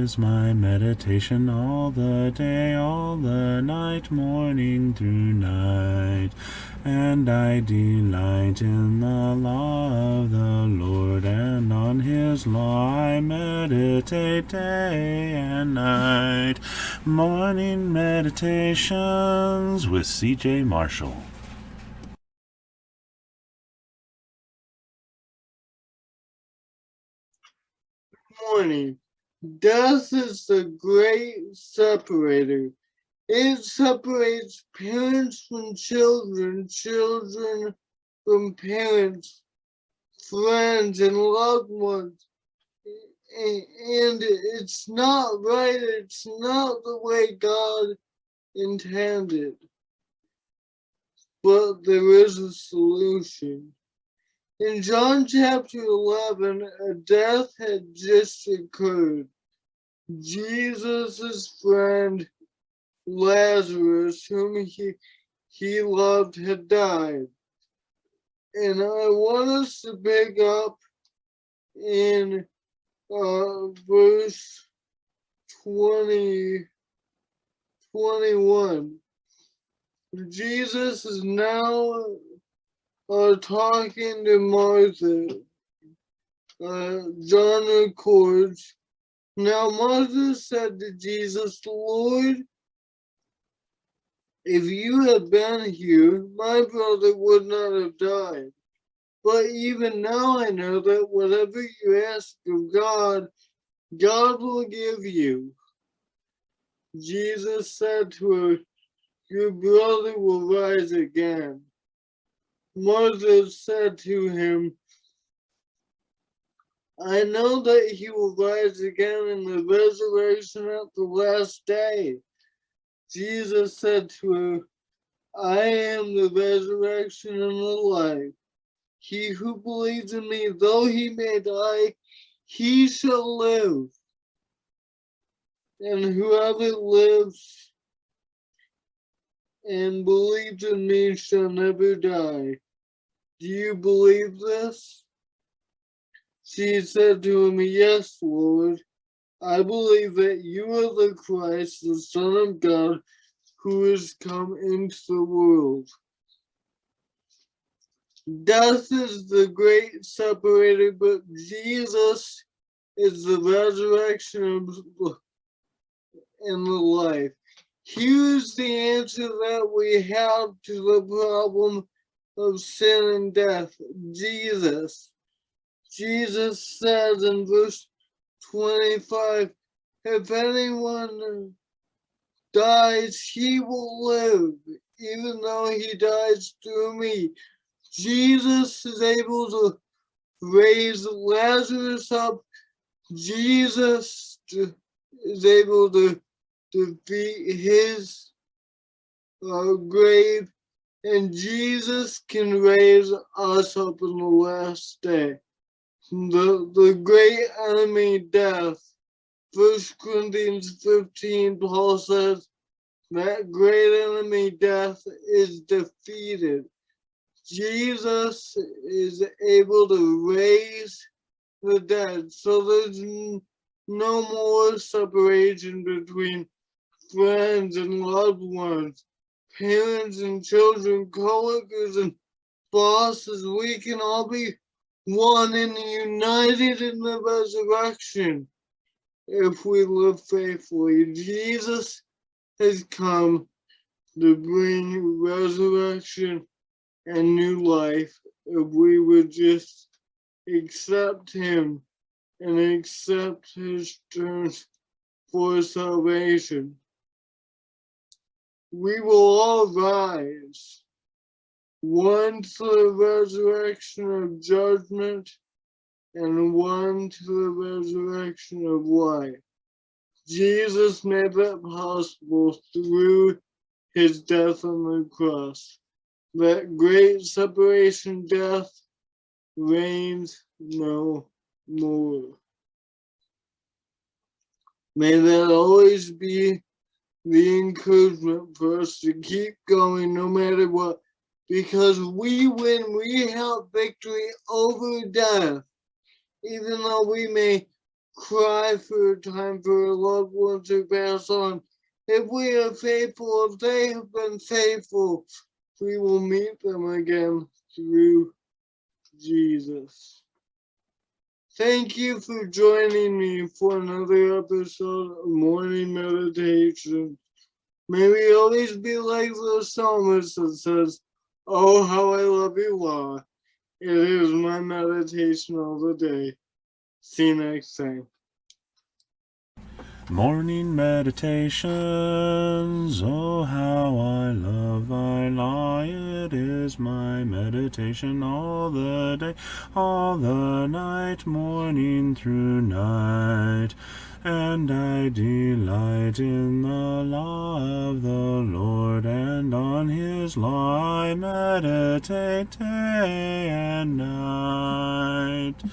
is my meditation all the day, all the night, morning through night. And I delight in the law of the Lord, and on his law I meditate day and night. Morning Meditations with C.J. Marshall. Morning. Death is the great separator. It separates parents from children, children from parents, friends, and loved ones. And it's not right, it's not the way God intended. But there is a solution. In John chapter 11, a death had just occurred. Jesus' friend Lazarus, whom he loved, had died. And I want us to pick up in verse 21. Jesus is now talking to Martha. John records, "Now Martha said to Jesus, 'Lord, if you had been here, my brother would not have died. But even now I know that whatever you ask of God, God will give you.' Jesus said to her, 'Your brother will rise again.' Martha said to him, 'I know that he will rise again in the resurrection at the last day.' Jesus said to her, 'I am the resurrection and the life. He who believes in me, though he may die, he shall live. And whoever lives and believes in me shall never die. Do you believe this?' She said to him, 'Yes, Lord. I believe that you are the Christ, the Son of God, who has come into the world.' Death is the great separator, but Jesus is the resurrection and the life. Here's the answer that we have to the problem of sin and death. Jesus. Jesus says in verse 25, 'If anyone dies, he will live, even though he dies through me.' Jesus is able to raise Lazarus up. Jesus is able to defeat his grave, and Jesus can raise us up in the last day. The great enemy, death. 1 Corinthians 15, Paul says that great enemy, death, is defeated. Jesus is able to raise the dead, so there's no more separation between friends and loved ones, parents and children, co-workers and bosses. We can all be one and united in the resurrection if we live faithfully. Jesus has come to bring resurrection and new life if we would just accept him and accept his terms for salvation. We will all rise, one to the resurrection of judgment and one to the resurrection of life. Jesus made that possible through his death on the cross. That great separation, death, reigns no more. May that always be the encouragement for us to keep going no matter what, because we win, we have victory over death. Even though we may cry for a time for a loved one to pass on. If we are faithful, if they have been faithful, we will meet them again through Jesus. Thank you for joining me for another episode of Morning Meditation. May we always be like the psalmist that says, "Oh, how I love you, Lord. It is my meditation all the day." See you next time. Morning meditations, oh how I love thy law. It is my meditation all the day, all the night, morning through night. And I delight in the law of the Lord, and on his law I meditate day and night.